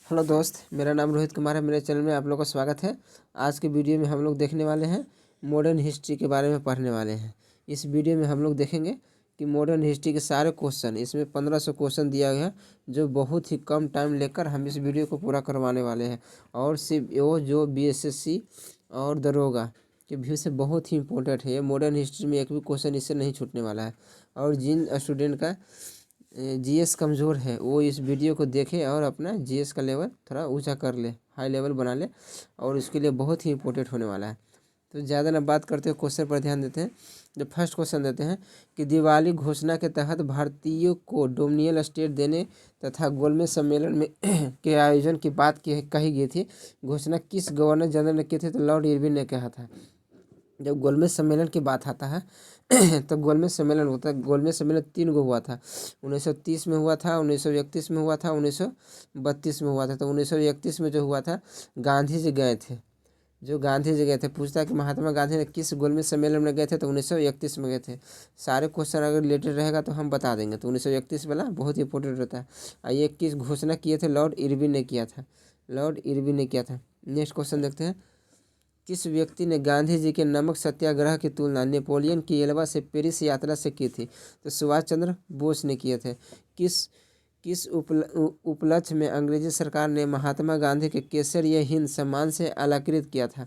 Hello दोस्त, मेरा नाम रोहित कुमार है। मेरे चैनल में आप लोगों का स्वागत है। आज के वीडियो में हम लोग देखने वाले हैं मॉडर्न हिस्ट्री के बारे में पढ़ने वाले हैं। इस वीडियो में हम लोग देखेंगे कि मॉडर्न हिस्ट्री के सारे क्वेश्चन, इसमें 1500 क्वेश्चन दिया गया है, जो बहुत ही कम टाइम लेकर हम इस वीडियो को पूरा करवाने वाले हैं। और सिर्फ वो जो BSSC और दरोगा के व्यू से बहुत ही इंपॉर्टेंट है। ये मॉडर्न हिस्ट्री में एक भी क्वेश्चन इससे नहीं छूटने वाला है। और जिन स्टूडेंट का जीएस कमज़ोर है वो इस वीडियो को देखे और अपना जीएस का लेवल थोड़ा ऊंचा कर ले, हाई लेवल बना ले, और इसके लिए बहुत ही इंपॉर्टेंट होने वाला है। तो ज़्यादा ना बात करते हुए क्वेश्चन पर ध्यान देते हैं। जो फर्स्ट क्वेश्चन देते हैं कि दिवाली घोषणा के तहत भारतीयों को डोमिनियल स्टेट देने तथा गोलमेज सम्मेलन में के आयोजन की बात कही गई थी। घोषणा किस गवर्नर जनरल ने की थी? तो लॉर्ड इरविन ने कहा था। जब गोलमेज सम्मेलन की बात आता है तो गोलमेज सम्मेलन होता है। गोलमेज सम्मेलन 3 गो हुआ था। 1930 में हुआ था, 1931 में हुआ था, 1932 में हुआ था। तो 1931 में जो हुआ था, गांधी जी गए थे। जो गांधी जी गए थे, पूछता है कि महात्मा गांधी ने किस गोलमेज सम्मेलन में गए थे? तो 1931 में गए थे। सारे क्वेश्चन अगर रिलेटेड रहेगा तो हम बता देंगे। तो 1931 वाला बहुत इंपॉर्टेंट होता है। ये किस घोषणा किए थे? लॉर्ड इरविन ने किया था। लॉर्ड इरविन ने किया था। नेक्स्ट क्वेश्चन देखते हैं। किस व्यक्ति ने गांधी जी के नमक सत्याग्रह की तुलना नेपोलियन की एल्बा से पेरिस यात्रा से की थी? तो सुभाष चंद्र बोस ने किए थे। किस किस उपलक्ष्य में अंग्रेजी सरकार ने महात्मा गांधी के केसर-ए हिंद सम्मान से अलंकृत किया था?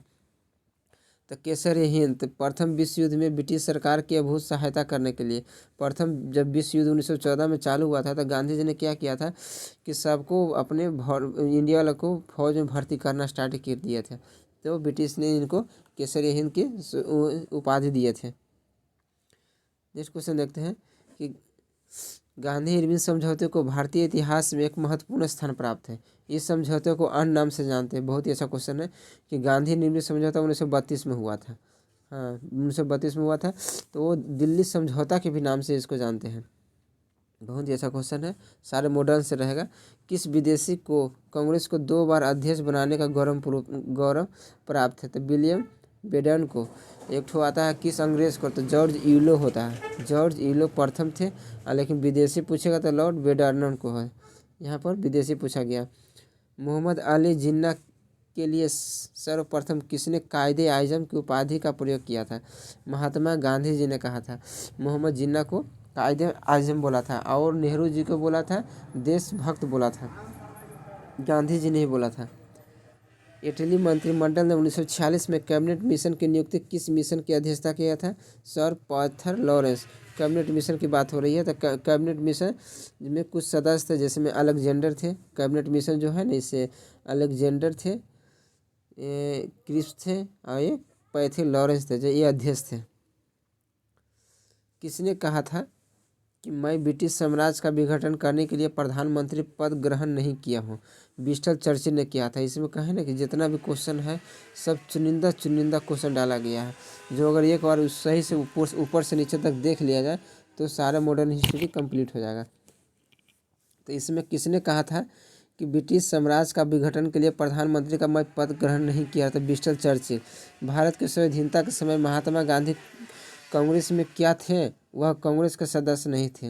तो केसर-ए हिंद तो प्रथम विश्व युद्ध में ब्रिटिश सरकार की अभूत सहायता करने के लिए। प्रथम जब विश्व युद्ध 1914 में चालू हुआ था तो गांधी जी ने क्या किया था कि सबको अपने इंडिया वालों को फौज में भर्ती करना स्टार्ट कर दिए थे। तो ब्रिटिश ने इनको केसर-ए हिंद की उपाधि दिए थे। नेक्स्ट क्वेश्चन देखते हैं कि गांधी इरविन समझौते को भारतीय इतिहास में एक महत्वपूर्ण स्थान प्राप्त है। इस समझौते को अन्य नाम से जानते हैं। बहुत ही अच्छा क्वेश्चन है कि गांधी इरविन समझौता 1932 में हुआ था। हाँ, 1932 में हुआ था। तो वो दिल्ली समझौता के भी नाम से इसको जानते हैं। बहुत ही अच्छा क्वेश्चन है, सारे मॉडर्न से रहेगा। किस विदेशी को कांग्रेस को 2 बार अध्यक्ष बनाने का गौरव प्राप्त है? तो विलियम बेडन को। एक ठो आता है किस अंग्रेज को? तो जॉर्ज यूलो होता है। जॉर्ज यूलो प्रथम थे, लेकिन विदेशी पूछेगा तो लॉर्ड बेडन को है। यहाँ पर विदेशी पूछा गया। मोहम्मद अली जिन्ना के लिए सर्वप्रथम किसने कायदे आज़म की उपाधि का प्रयोग किया था? महात्मा गांधी जी ने कहा था। मोहम्मद जिन्ना को कायदे आज़म बोला था, और नेहरू जी को बोला था देशभक्त बोला था। गांधी जी ने ही बोला था। इटली मंत्रिमंडल ने 1946 में कैबिनेट मिशन की नियुक्ति किस मिशन की अध्यक्षता किया था? सर पार्थर लॉरेंस। कैबिनेट मिशन की बात हो रही है तो कैबिनेट मिशन में कुछ सदस्य थे, जैसे में अलेक्जेंडर थे। कैबिनेट मिशन जो है ना, इससे अलेक्जेंडर थे, क्रिप्स थे, और ये पैथी लॉरेंस थे, जो ये अध्यक्ष थे। किसने कहा था कि मैं ब्रिटिश साम्राज्य का विघटन करने के लिए प्रधानमंत्री पद ग्रहण नहीं किया हूँ? विंस्टन चर्चिल ने किया था। इसमें कहे ना कि जितना भी क्वेश्चन है सब चुनिंदा चुनिंदा क्वेश्चन डाला गया है, जो अगर एक बार सही से ऊपर से नीचे तक देख लिया जाए तो सारा मॉडर्न हिस्ट्री कंप्लीट हो जाएगा। तो इसमें किसने कहा था कि ब्रिटिश साम्राज्य का विघटन के लिए प्रधानमंत्री का मैं पद ग्रहण नहीं किया? था विंस्टन चर्चिल। भारत के स्वाधीनता के समय महात्मा गांधी कांग्रेस में क्या थे? वह कांग्रेस के सदस्य नहीं थे।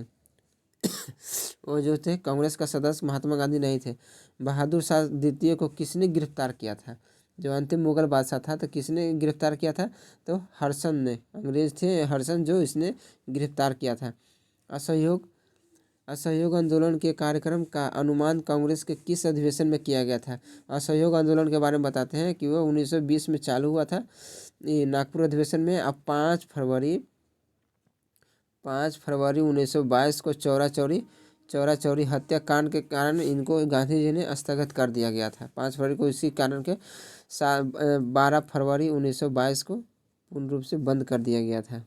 वो जो थे कांग्रेस का सदस्य महात्मा गांधी नहीं थे। बहादुर शाह द्वितीय को किसने गिरफ्तार किया था? जो अंतिम मुगल बादशाह था, तो किसने गिरफ्तार किया था? तो हर्षन ने। अंग्रेज थे हर्षन, जो इसने गिरफ्तार किया था। असहयोग आंदोलन के कार्यक्रम का अनुमान कांग्रेस के किस अधिवेशन में किया गया था? असहयोग आंदोलन के बारे में बताते हैं कि वह 1920 में चालू हुआ था, नागपुर अधिवेशन में। अब 5 फरवरी 1922 को चौरा चौरी हत्याकांड के कारण इनको गांधी जी ने स्थगित कर दिया गया था। 5 फरवरी को इसी कारण के 12 फरवरी 1922 को पूर्ण रूप से बंद कर दिया गया था।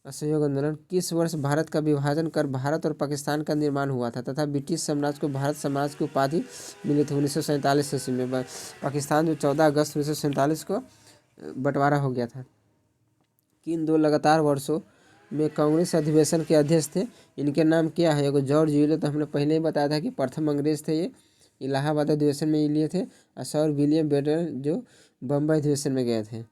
असहयोग आंदोलन। किस वर्ष भारत का विभाजन कर भारत और पाकिस्तान का निर्माण हुआ था तथा ब्रिटिश साम्राज्य को भारत साम्राज्य की उपाधि मिली थी? 1947 ईस्वी में। पाकिस्तान जो 14 अगस्त 1947 को बंटवारा हो गया था। किन 2 लगातार वर्षों में कांग्रेस अधिवेशन के अध्यक्ष थे? इनके नाम क्या है? एगो जॉर्ज यूलो, तो हमने पहले ही बताया था कि प्रथम अंग्रेज थे, ये इलाहाबाद अधिवेशन में लिए थे। सर विलियम बेडन जो बम्बई अधिवेशन में गए थे।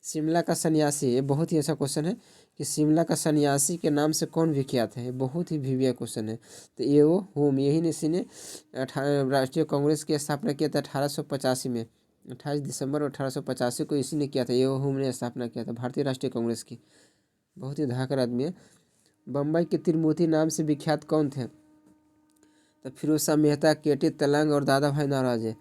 शिमला का सन्यासी, ये बहुत ही अच्छा क्वेश्चन है कि शिमला का सन्यासी के नाम से कौन विख्यात है? बहुत ही वीवीआई क्वेश्चन है। तो एओ होम, यही ने इसी ने राष्ट्रीय कांग्रेस की स्थापना किया था 1885 में। 28 दिसंबर 1885 को इसी ने किया था। एओ होम ने स्थापना किया था भारतीय राष्ट्रीय कांग्रेस की। बहुत ही धाकर आदमी है। बम्बई के त्रिमूर्ति नाम से विख्यात कौन थे? तो फिरोज शाह मेहता, केटी तलंग और दादा भाई नौरोजी।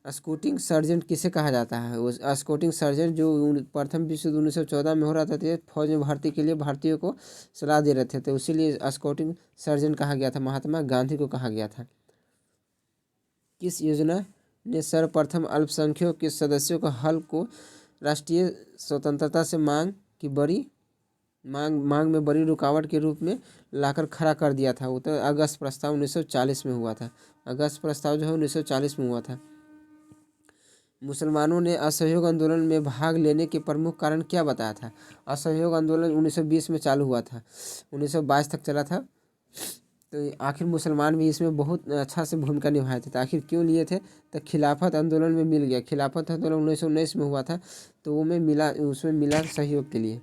स्कूटिंग सर्जेंट किसे कहा जाता है? वो स्कूटिंग सर्जेंट जो प्रथम विश्व युद्ध 1914 में हो रहा था, तो फौज में भर्ती के लिए भारतीयों को सलाह दे रहे थे, तो इसीलिए स्कूटिंग सर्जेंट कहा गया था। महात्मा गांधी को कहा गया था। किस योजना ने सर्वप्रथम अल्पसंख्यकों के सदस्यों का हल को राष्ट्रीय स्वतंत्रता से मांग में बड़ी रुकावट के रूप में लाकर खड़ा कर दिया था? वो तो अगस्त प्रस्ताव 1940 में हुआ था। अगस्त प्रस्ताव जो है 1940 में हुआ था। मुसलमानों ने असहयोग आंदोलन में भाग लेने के प्रमुख कारण क्या बताया था? असहयोग आंदोलन 1920 में चालू हुआ था, 1922 तक चला था। तो आखिर मुसलमान भी इसमें बहुत अच्छा से भूमिका निभाए थे। तो आखिर क्यों लिए थे? तो खिलाफत आंदोलन में मिल गया। खिलाफत आंदोलन 1919 में हुआ था, तो वो में मिला, उसमें मिला सहयोग के लिए।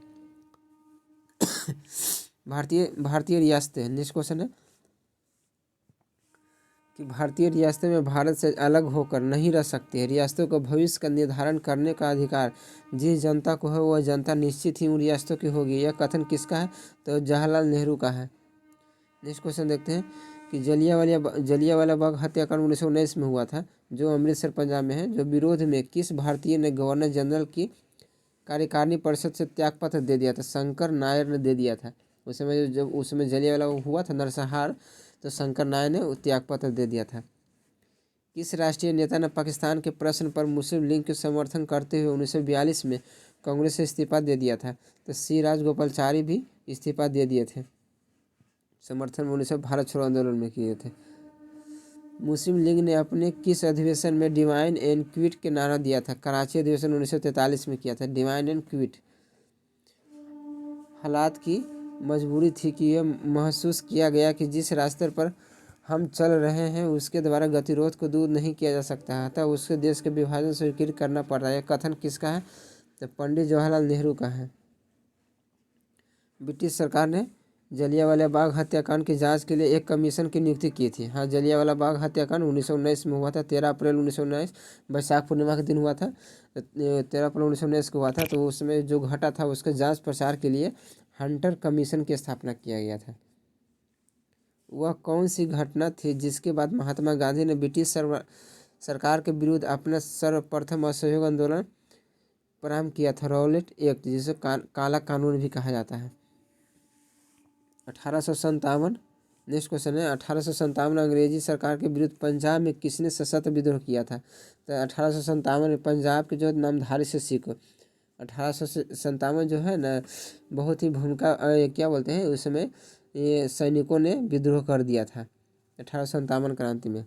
भारतीय रियासतें, नेक्स्ट क्वेश्चन है कि भारतीय रियासतें में भारत से अलग होकर नहीं रह सकती है। रियासतों को भविष्य का निर्धारण करने का अधिकार जिस जनता को है, वह जनता निश्चित ही उन रियासतों की होगी। यह कथन किसका है? तो जवाहरलाल नेहरू का है। नेक्स्ट क्वेश्चन देखते हैं कि जलियांवाला बाग हत्याकांड 1919 में हुआ था, जो अमृतसर पंजाब में है। जो विरोध में किस भारतीय ने गवर्नर जनरल की कार्यकारिणी परिषद से त्यागपत्र दे दिया था? शंकर नायर ने दे दिया था। उस समय जब उस समय जलियांवाला हुआ था नरसंहार, तो शंकर नायर ने त्यागपत्र दे दिया था। किस राष्ट्रीय नेता ने पाकिस्तान के प्रश्न पर मुस्लिम लीग के समर्थन करते हुए 1942 में कांग्रेस से इस्तीफा दे दिया था? तो सी राजगोपालाचारी भी इस्तीफा दे दिए थे, समर्थन में 19 भारत छोड़ो आंदोलन में किए थे। मुस्लिम लीग ने अपने किस अधिवेशन में डिवाइन एंड क्विट के नारा दिया था? कराची अधिवेशन 1943 में किया था, डिवाइन एंड क्विट। हालात की मजबूरी थी कि यह महसूस किया गया कि जिस रास्ते पर हम चल रहे हैं उसके द्वारा गतिरोध को दूर नहीं किया जा सकता है, अतः उसके देश के विभाजन स्वीकृत करना पड़ रहा है। यह कथन किसका है? तो पंडित जवाहरलाल नेहरू का है। ब्रिटिश सरकार ने जलियांवाला बाग हत्याकांड की जांच के लिए एक कमीशन की नियुक्ति की थी। हाँ, जलियांवाला बाग हत्याकांड 1919 में हुआ था, 13 अप्रैल 1919 वैशाख पूर्णिमा के दिन हुआ था। 13 अप्रैल 1919 को हुआ था। तो उसमें जो घटा था उसके जांच प्रसार के लिए हंटर कमीशन की स्थापना किया गया था। वह कौन सी घटना थी जिसके बाद महात्मा गांधी ने ब्रिटिश सरकार के विरुद्ध अपना सर्वप्रथम असहयोग आंदोलन प्रारंभ किया था? रॉलेट एक्ट, जिसे काला कानून भी कहा जाता है। 1857, नेक्स्ट क्वेश्चन है, 1857 में अंग्रेजी सरकार के विरुद्ध पंजाब में किसने सशस्त्र विद्रोह किया था? तो 1857 में पंजाब के जो नामधारी से सिख 1857 जो है ना, बहुत ही भूमिका क्या बोलते हैं, उस समय ये सैनिकों ने विद्रोह कर दिया था 1857 क्रांति में।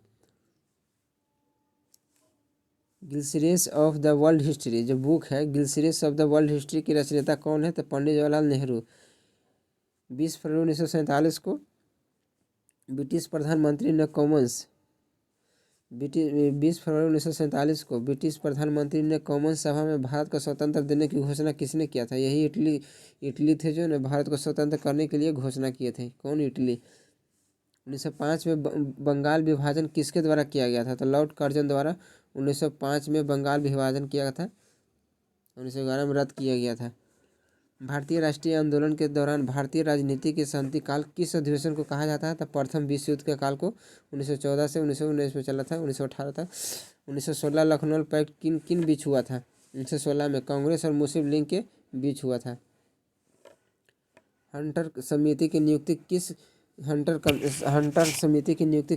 गिलसिरेस ऑफ द वर्ल्ड हिस्ट्री जो बुक है, गिलसिरेस ऑफ द वर्ल्ड हिस्ट्री की रचयिता कौन है? तो पंडित जवाहरलाल नेहरू। 20 फरवरी 1947 को ब्रिटिश प्रधानमंत्री ने 20 फरवरी 1947 को ब्रिटिश प्रधानमंत्री ने कॉमन सभा में भारत को स्वतंत्र देने की घोषणा किसने किया था? यही इटली थे जो ने भारत को स्वतंत्र करने के लिए घोषणा किए थे। कौन? इटली। 1905 में बंगाल विभाजन किसके द्वारा किया गया था? तो लॉर्ड कर्जन द्वारा 1905 में बंगाल विभाजन किया था, 1911 में रद्द किया गया था। भारतीय राष्ट्रीय आंदोलन के दौरान भारतीय राजनीति के शांति काल किस अधिवेशन को कहा जाता है? तो प्रथम विश्व युद्ध के काल को 1914 से 1919 में चला था, 1918 तक। 1916 लखनऊ पैक्ट किन किन बीच हुआ था? 1916 में कांग्रेस और मुस्लिम लीग के बीच हुआ था। हंटर समिति की नियुक्ति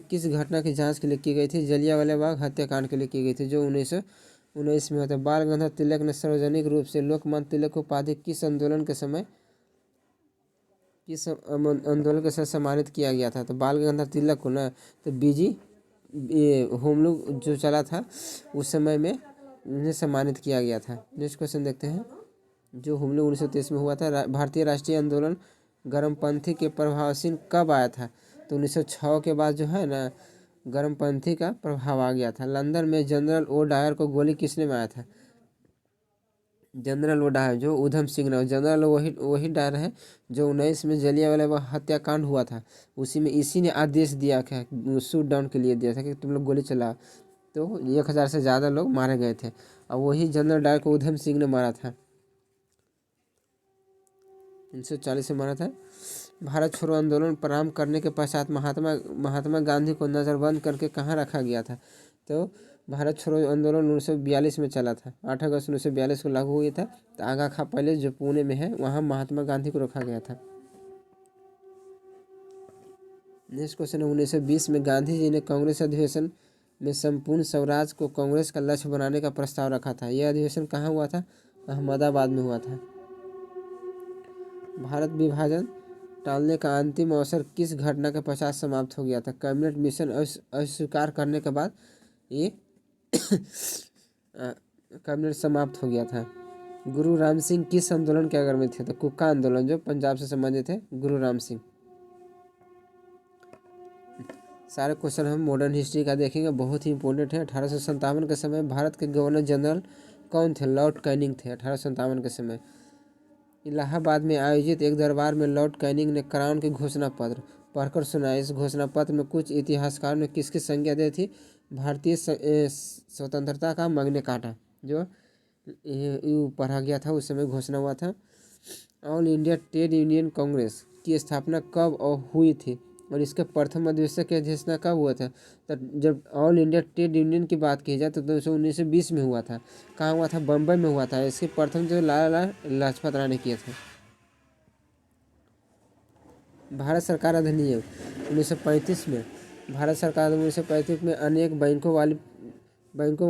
किस घटना की जांच के लिए की गई थी? जलियांवाला बाग हत्याकांड के लिए की गई थी, जो 1919 में हुआ था। बाल गंगाधर तिलक ने सार्वजनिक रूप से लोकमान्य तिलक को उपाधि किस आंदोलन के समय सम्मानित किया गया था? तो बाल गंगाधर तिलक को ना, तो बीजी होम लोग जो चला था उस समय में उन्हें सम्मानित किया गया था। नेक्स्ट क्वेश्चन देखते हैं, जो होम लोग 1923 में हुआ था। भारतीय राष्ट्रीय आंदोलन गर्मपंथी के प्रभावशील कब आया था? तो 1906 के बाद जो है ना, गर्मपंथी का प्रभाव आ गया था। लंदन में जनरल ओ डायर को गोली किसने मारा था? जनरल वो डायर जो ऊधम सिंह रावत, जनरल वही वही डायर है जो 19 में जलियांवाला हत्याकांड हुआ था, उसी में इसी ने आदेश दिया था, शूट डाउन के लिए दिया था कि तुम लोग गोली चलाओ। तो 1000 से ज़्यादा लोग मारे गए थे और वही जनरल डायर को ऊधम सिंह ने मारा था, 1940 में मारा था। भारत छोड़ो आंदोलन प्रारंभ करने के पश्चात महात्मा गांधी को नज़रबंद करके कहाँ रखा गया था? तो भारत छोड़ो आंदोलन 1942 में चला था, 8 अगस्त 1942 को लागू हुआ था। तो आगा खा पैलेस जो पुणे में है वहाँ महात्मा गांधी को रखा गया था। नेक्स्ट क्वेश्चन है 1920 में गांधी जी ने कांग्रेस अधिवेशन में संपूर्ण स्वराज को कांग्रेस का लक्ष्य बनाने का प्रस्ताव रखा था। यह अधिवेशन कहाँ हुआ था? अहमदाबाद में हुआ था। भारत विभाजन टालने का अंतिम अवसर किस घटना के पश्चात समाप्त हो गया था? कैबिनेट मिशन अस्वीकार करने के बाद ये कैबिनेट समाप्त हो गया था। गुरु राम सिंह किस आंदोलन के अगर में थे? तो कुक्का आंदोलन जो पंजाब से संबंधित है, गुरु राम सिंह। सारे क्वेश्चन हम मॉडर्न हिस्ट्री का देखेंगे, बहुत ही इंपॉर्टेंट है। 1857 के समय भारत के गवर्नर जनरल कौन थे? लॉर्ड कैनिंग थे 1857 के समय। इलाहाबाद में आयोजित एक दरबार में लॉर्ड कैनिंग ने क्राउन की घोषणा पत्र पढ़कर सुनाया। इस घोषणा पत्र में कुछ इतिहासकारों ने किसकी संज्ञा दी थी? भारतीय स्वतंत्रता का magna carta जो पढ़ा गया था, उस समय घोषणा हुआ था। All India trade union Congress की स्थापना कब हुई थी और इसके प्रथम अधिवेशन की अध्यक्षता कब हुआ था? तो जब ऑल इंडिया ट्रेड यूनियन की बात की जाए तो 1920 में हुआ था। कहाँ हुआ था? बम्बई में हुआ था। इसके प्रथम जो लाला लाजपत राय ने किए थे। भारत सरकार अधिनियम 1935 में, भारत सरकार 1935 में अनेक बैंकों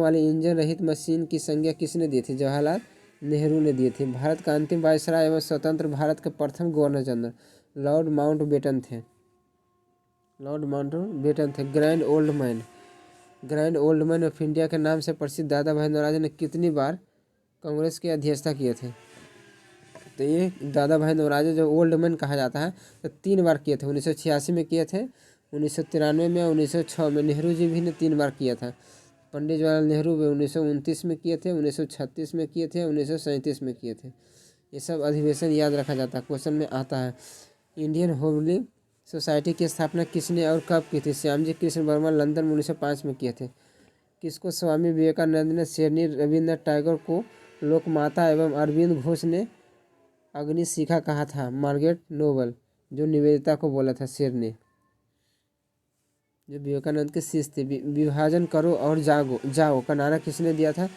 वाली इंजन रहित मशीन की संज्ञा किसने दी थी? जवाहरलाल नेहरू ने दी थी। भारत का अंतिम वायसराय एवं स्वतंत्र भारत के प्रथम गवर्नर जनरल लॉर्ड माउंटबेटन थे। Grand old man of India के नाम से प्रसिद्ध दादा भाई नौरोजी ने कितनी बार कांग्रेस की अध्यक्षता किए थे? तो ये दादा भाई नौरोजी जो ओल्ड मैन कहा जाता है, तो 3 बार किए थे। 1986 में किए थे, 1993 में, 1906 में। नेहरू जी भी ने 3 बार किया था। पंडित जवाहरलाल नेहरू भी 1929 में किए थे, 1936 में किए थे, 1937 में किए थे। ये सब अधिवेशन याद रखा जाता है, क्वेश्चन में आता है। इंडियन होली सोसाइटी की स्थापना किसने और कब की थी? श्यामजी कृष्ण वर्मा लंदन में 1905 में किए थे। किसको स्वामी विवेकानंद ने शेरनी, रविन्द्रनाथ टैगोर को लोकमाता एवं अरविंद घोष ने अग्निशिखा कहा था? मार्गरेट नोबल जो निवेदिता को बोला था शेरनी, जो विवेकानंद के शिष्य थे। विभाजन करो और जाओ का नारा किसने दिया था?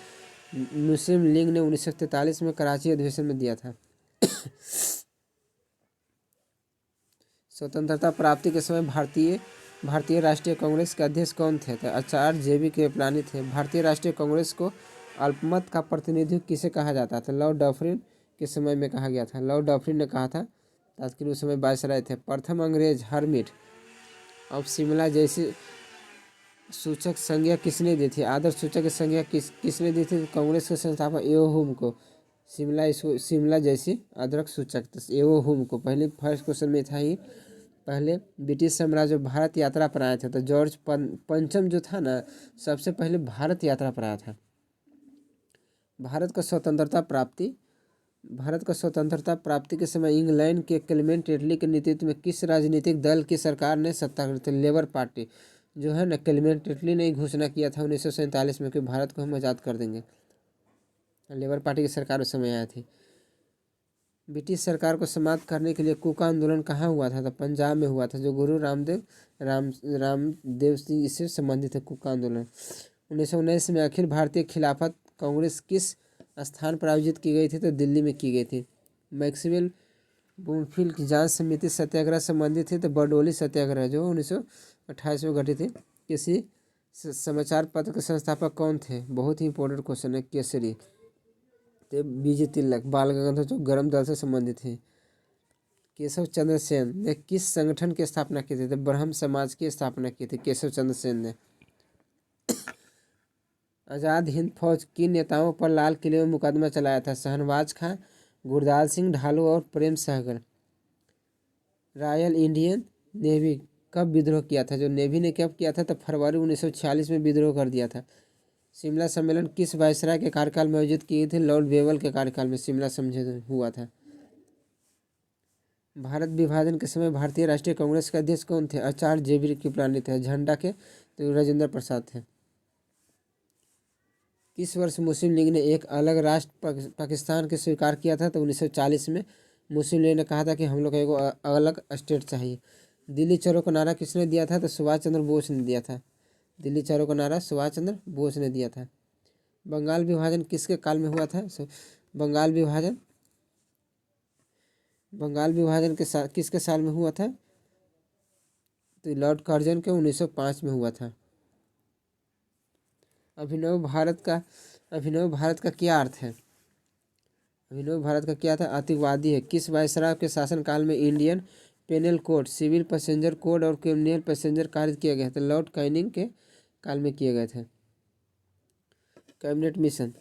मुस्लिम लीग ने 1943 में कराची अधिवेशन में दिया था। स्वतंत्रता प्राप्ति के समय भारतीय राष्ट्रीय कांग्रेस के अध्यक्ष कौन थे? तो आचार्य JB कृपलानी थे। भारतीय राष्ट्रीय कांग्रेस को अल्पमत का प्रतिनिधि किसे कहा जाता था? लॉर्ड डफरिन के समय में कहा गया था। लॉर्ड डफरिन ने कहा था, ताकि उस समय वायसराय थे। प्रथम अंग्रेज हरमिट ऑफ शिमला जैसी सूचक संज्ञा किसने दी थी? आदर्श सूचक की संज्ञा किसने दी थी? कांग्रेस के संस्थापक एओ हुम को। शिमला जैसी आदर्श सूचक एओ हुम को। पहले फर्स्ट क्वेश्चन में था ही, पहले ब्रिटिश साम्राज्य भारत यात्रा पर आए थे, तो जॉर्ज पंचम जो था ना, सबसे पहले भारत यात्रा पर आया था। भारत का स्वतंत्रता प्राप्ति के समय इंग्लैंड के क्लेमेंट एटली के नेतृत्व में किस राजनीतिक दल की सरकार ने सत्ता कर थी? लेबर पार्टी जो है ना, क्लेमेंट एटली ने घोषणा किया था 1947 में कि भारत को हम आज़ाद कर देंगे। लेबर पार्टी की सरकार उस समय आई थी। ब्रिटिश सरकार को समाप्त करने के लिए कुका आंदोलन कहाँ हुआ था? तो पंजाब में हुआ था, जो गुरु रामदेव सिंह इससे संबंधित है। कुका आंदोलन 1919 में अखिल भारतीय खिलाफत कांग्रेस किस स्थान पर आयोजित की गई थी? तो दिल्ली में की गई थी। मैक्सवेल ब्लूमफील्ड की जांच समिति सत्याग्रह संबंधित थी, तो बरडोली सत्याग्रह जो 1928 में घटित थी। किसी समाचार पत्र के संस्थापक कौन थे? बहुत ही इंपॉर्टेंट क्वेश्चन है। केसरी तो BG तिलक। बाल गंगाधर जो गर्म दल से संबंधित है। केशव चंद्र सेन ने किस संगठन की स्थापना की थी? तो ब्रह्म समाज की स्थापना की थी केशव चंद्र सेन ने। आज़ाद हिंद फौज किन नेताओं पर लाल किले में मुकदमा चलाया था? शहनवाज खां, गुरदाल सिंह ढालू और Prem Sahgal. Royal Indian navy कब विद्रोह किया था? जो नेवी ने कब किया था? तो फरवरी 1946 में विद्रोह कर दिया था। शिमला सम्मेलन किस वायसराय के कार्यकाल में आयोजित किए थे? लॉर्ड वेवल के कार्यकाल में शिमला समझौता हुआ था। भारत विभाजन के समय भारतीय राष्ट्रीय कांग्रेस के अध्यक्ष कौन थे? आचार्य जेबी कृपलानी थे। झंडा के तो राजेंद्र प्रसाद थे। किस वर्ष मुस्लिम लीग ने एक अलग राष्ट्र पाकिस्तान के स्वीकार किया था? तो 1940 में मुस्लिम लीग ने कहा था कि हम लोग को एक अलग स्टेट चाहिए। दिल्ली चलो का नारा किसने दिया था? तो सुभाष चंद्र बोस ने दिया था। दिल्ली चलो का नारा सुभाष चंद्र बोस ने दिया था। बंगाल विभाजन किसके काल में हुआ था? बंगाल विभाजन किसके साल में हुआ था? तो लॉर्ड कर्जन के 1905 में हुआ था। अभिनव भारत का क्या अर्थ है? अभिनव भारत का क्या था? आतंकवादी है। किस वायसराय के शासनकाल में Indian penal code, civil passenger code और क्रिमिनल पैसेंजर पारित किया गया था? लॉर्ड कैनिंग के काल में किए गए थे। कैबिनेट मिशन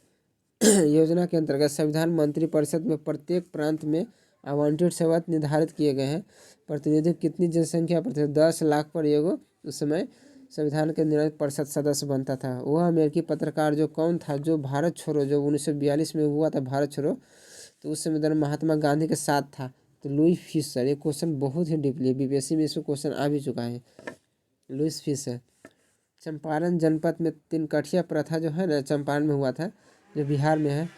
योजना के अंतर्गत संविधान मंत्री परिषद में प्रत्येक प्रांत में आवंटित सेवा निर्धारित किए गए हैं। प्रतिनिधि कितनी जनसंख्या पर थे? 10 लाख पर एगो उस समय संविधान के निर्णय परिषद सदस्य बनता था। वह अमेरिकी पत्रकार जो कौन था, जो भारत छोड़ो जो 1942 में हुआ था भारत छोड़ो, तो उस समय महात्मा गांधी के साथ था? तो लुई फिशर। ये क्वेश्चन बहुत ही डीपली है, बीपीएससी में इसको क्वेश्चन आ भी चुका है। Lewis Fisher. चंपारण जनपद में तिनकठिया प्रथा जो है ना, चंपारण में हुआ था, जो बिहार में है।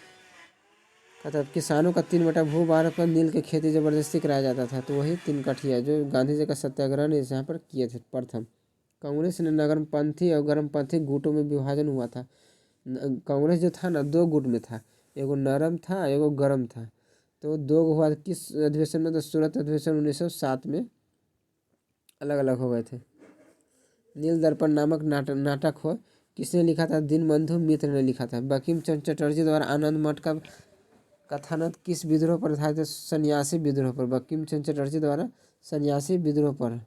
मतलब किसानों का 3 बटा भू-भाग पर नील की खेती जबरदस्ती कराया जाता था, तो वही तिनकठिया जो गांधी जी का सत्याग्रह ने यहाँ पर किए थे प्रथम। कांग्रेस ने नगरपंथी और गर्मपंथी गुटों में विभाजन हुआ था। कांग्रेस जो था ना, 2 गुट में था, एगो नरम था एगो गर्म था। तो 2 हुआ किस अधिवेशन में? तो सूरत अधिवेशन 1907 में अलग अलग हो गए थे। नील दर्पण नामक नाटक हो किसने लिखा था? दीनबंधु मित्र ने लिखा था। बंकिम चंद्र चटर्जी द्वारा आनंद मठ का कथानक किस विद्रोह पर आधारित है? सन्यासी विद्रोह पर। बंकिम चंद्र चटर्जी द्वारा सन्यासी विद्रोह पर।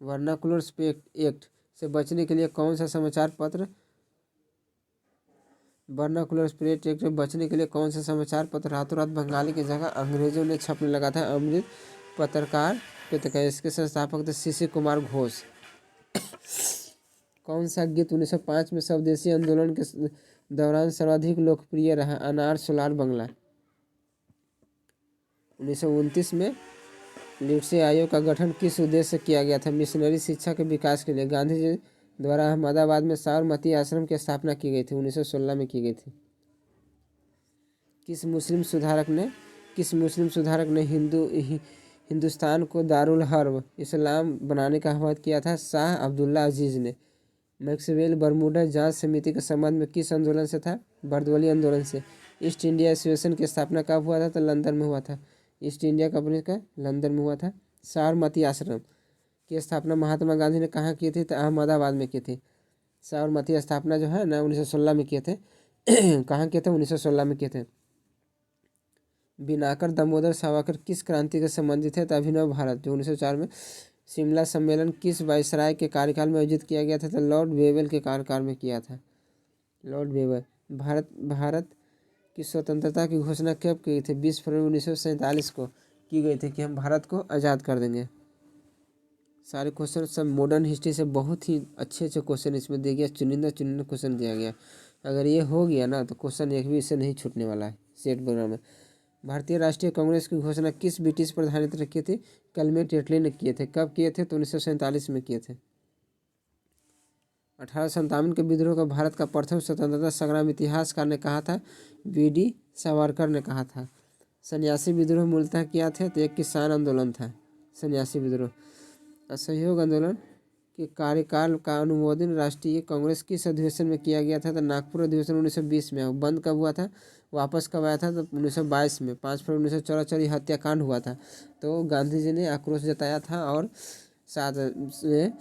वर्नाकुलर एक्ट से बचने के लिए कौन सा समाचार पत्र रातों रात बंगाली की जगह अंग्रेजों ने छपने लगा था? अमृत पत्रकार पत्रिका। इसके संस्थापक थे सीसी कुमार घोष। कौन सा गीत 1905 में स्वदेशी आंदोलन के दौरान सर्वाधिक लोकप्रिय रहा? अनार सोलार बंगला। 1929 में लिट्सी आयोग का गठन किस उद्देश्य से किया गया था? मिशनरी शिक्षा के विकास के लिए। गांधी जी द्वारा अहमदाबाद में साबरमती आश्रम की स्थापना की गई थी, 1916 में की गई थी। किस मुस्लिम सुधारक ने हिंदुस्तान को दारुल हर्ब इस्लाम बनाने का आह्वान किया था? शाह अब्दुल्ला अजीज ने। मैक्सवेल बरमूडा जांच समिति के संबंध में किस आंदोलन से था? बर्दवाली आंदोलन से। ईस्ट इंडिया एसोसिएशन की स्थापना कब हुआ था? तो लंदन में हुआ था। ईस्ट इंडिया कंपनी का लंदन में हुआ था। साबरमती आश्रम की स्थापना महात्मा गांधी ने कहाँ की थी? तो अहमदाबाद में की थी। साबरमती स्थापना जो है ना 1916 में किए थे। कहाँ किए थे? 1916 में किए थे। बिनाकर दामोदर सावरकर किस क्रांति से संबंधित है? तो अभिनव भारत जो 1904 में। शिमला सम्मेलन किस वायसराय के कार्यकाल में आयोजित किया गया था? तो लॉर्ड वेवल के कार्यकाल में किया था। Lord Wavell. भारत की स्वतंत्रता की घोषणा कब की थी? 20 फरवरी 1947 को की गई थी कि हम भारत को आज़ाद कर देंगे। सारे क्वेश्चन सब मॉडर्न हिस्ट्री से बहुत ही अच्छे क्वेश्चन इसमें दिया गया। चुनिंदा क्वेश्चन दिया गया। अगर ये हो गया ना तो क्वेश्चन एक भी इससे नहीं छूटने वाला है सेट प्रोग्राम में। भारतीय राष्ट्रीय कांग्रेस की घोषणा किस ब्रिटिश प्रधानमंत्री ने की थी? कैलमेट एटली ने किए थे। कब किए थे? तो 1947 में किए थे। 1857 के विद्रोह का भारत का प्रथम स्वतंत्रता संग्राम इतिहासकार ने कहा था? वी.डी. सावरकर ने कहा था। सन्यासी विद्रोह मूलतः क्या थे? तो एक किसान आंदोलन था सन्यासी विद्रोह। असहयोग आंदोलन के कार्यकाल का अनुमोदन राष्ट्रीय कांग्रेस किस अधिवेशन में किया गया था? तो नागपुर अधिवेशन 1920 में। बंद कब हुआ था? वापस कब आया था? तो 1922 में। 5 फरवरी 1944 हत्याकांड हुआ था, तो गांधी जी ने आक्रोश जताया था और साथ में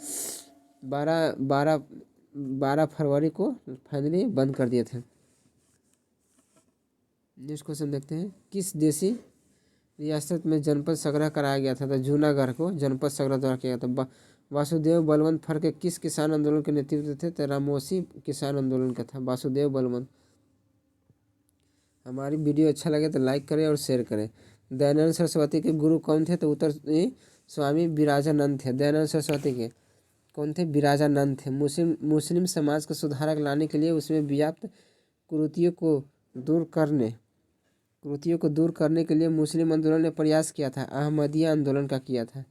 12 फरवरी को फाइनली बंद कर दिए थे। नेक्स्ट क्वेश्चन देखते हैं। किस देशी रियासत में जनपद संग्रह कराया गया था? तो जूनागढ़ को जनपद संग्रह द्वारा किया गया था। वासुदेव बलवंत फड़के किस किसान आंदोलन के नेतृत्व थे? तो रामोसी किसान आंदोलन का था वासुदेव बलवंत। हमारी वीडियो अच्छा लगे तो लाइक करें और शेयर करें। दयानंद सरस्वती के गुरु कौन थे? तो उत्तर स्वामी विराजानंद थे दयानंद सरस्वती के। कौन थे? बिराजानंद थे। मुस्लिम समाज को सुधारक लाने के लिए उसमें व्याप्त कुरीतियों को दूर करने के लिए मुस्लिम आंदोलन ने प्रयास किया था। अहमदिया आंदोलन का किया था।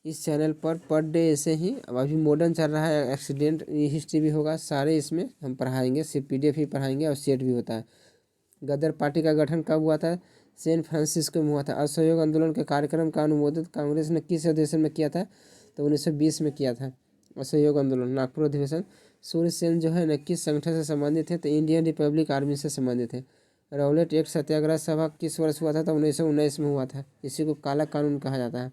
इस चैनल पर डे ऐसे ही अब अभी मॉडर्न चल रहा है, एक्सीडेंट हिस्ट्री भी होगा, सारे इसमें हम पढ़ाएंगे, सिर्फ PDF ही पढ़ाएंगे और सेट भी होता है। गदर पार्टी का गठन कब हुआ था? सैन फ्रांसिस्को में हुआ था। असहयोग आंदोलन के कार्यक्रम का अनुमोदन कांग्रेस ने किस अधिवेशन में किया था? तो 1920 में किया था असहयोग आंदोलन, नागपुर अधिवेशन। सूर्य सेन जो है न किस संगठन से संबंधित थे? तो इंडियन रिपब्लिक आर्मी से संबंधित है। रौलेट एक्ट सत्याग्रह सभा किस वर्ष हुआ था? तो 1919 में हुआ था। इसी को काला कानून कहा जाता है।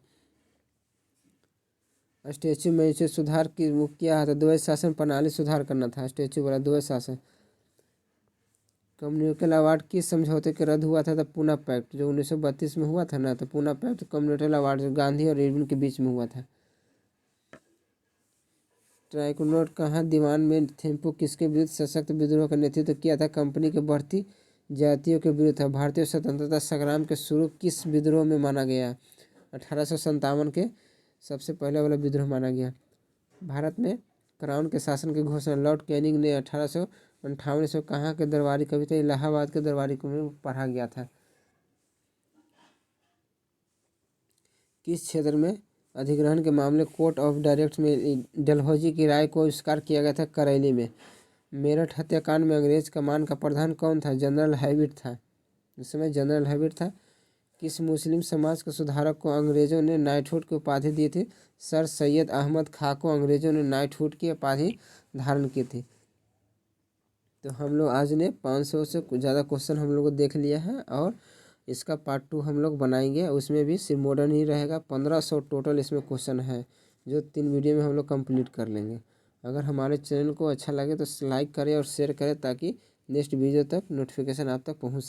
स्टैच्यू मैजिस्ट्रेट सुधार की वो क्या था? द्वैध शासन प्रणाली सुधार करना था। स्टैच्यू वाला द्वैध शासन। कम्युनिकल अवार्ड किस समझौते के रद्द हुआ था? तो पूना पैक्ट जो 1932 में हुआ था ना, तो पूना पैक्ट कम्युनिकल अवार्ड जो गांधी और इरविन के बीच में हुआ था। ट्राइकोनोट कहाँ दीवान में थिम्पू किसके विरुद्ध सशक्त विद्रोह का नेतृत्व किया था? कंपनी के बढ़ती जातियों के विरुद्ध था। भारतीय स्वतंत्रता संग्राम के शुरू किस विद्रोह में माना गया? 1857 के सबसे पहले वाला विद्रोह माना गया। भारत में क्राउन के शासन की घोषणा लॉर्ड कैनिंग ने 1858 से कहाँ के दरबारी कविता? इलाहाबाद के दरबारी को में पढ़ा गया था। किस क्षेत्र में अधिग्रहण के मामले कोर्ट ऑफ डायरेक्ट में डलहौजी की राय को स्वीकार किया गया था? करैली में। मेरठ हत्याकांड में अंग्रेज कमान का प्रधान कौन था? जनरल हैविट था। इस समय जनरल हैविट था। किस मुस्लिम समाज के सुधारक को अंग्रेजों ने नाइटहुड की उपाधि दी थी? सर सैयद अहमद खां को अंग्रेजों ने नाइटहुड की उपाधि धारण की थी। तो हम लोग आज ने 500 से ज़्यादा क्वेश्चन हम लोग को देख लिया है और इसका पार्ट 2 हम लोग बनाएंगे। उसमें भी सिर्फ मॉडर्न ही रहेगा। 1500 टोटल इसमें क्वेश्चन है जो 3 वीडियो में हम लोग कंप्लीट कर लेंगे। अगर हमारे चैनल को अच्छा लगे तो लाइक करें और शेयर करें ताकि नेक्स्ट वीडियो तक नोटिफिकेशन आप तक पहुँच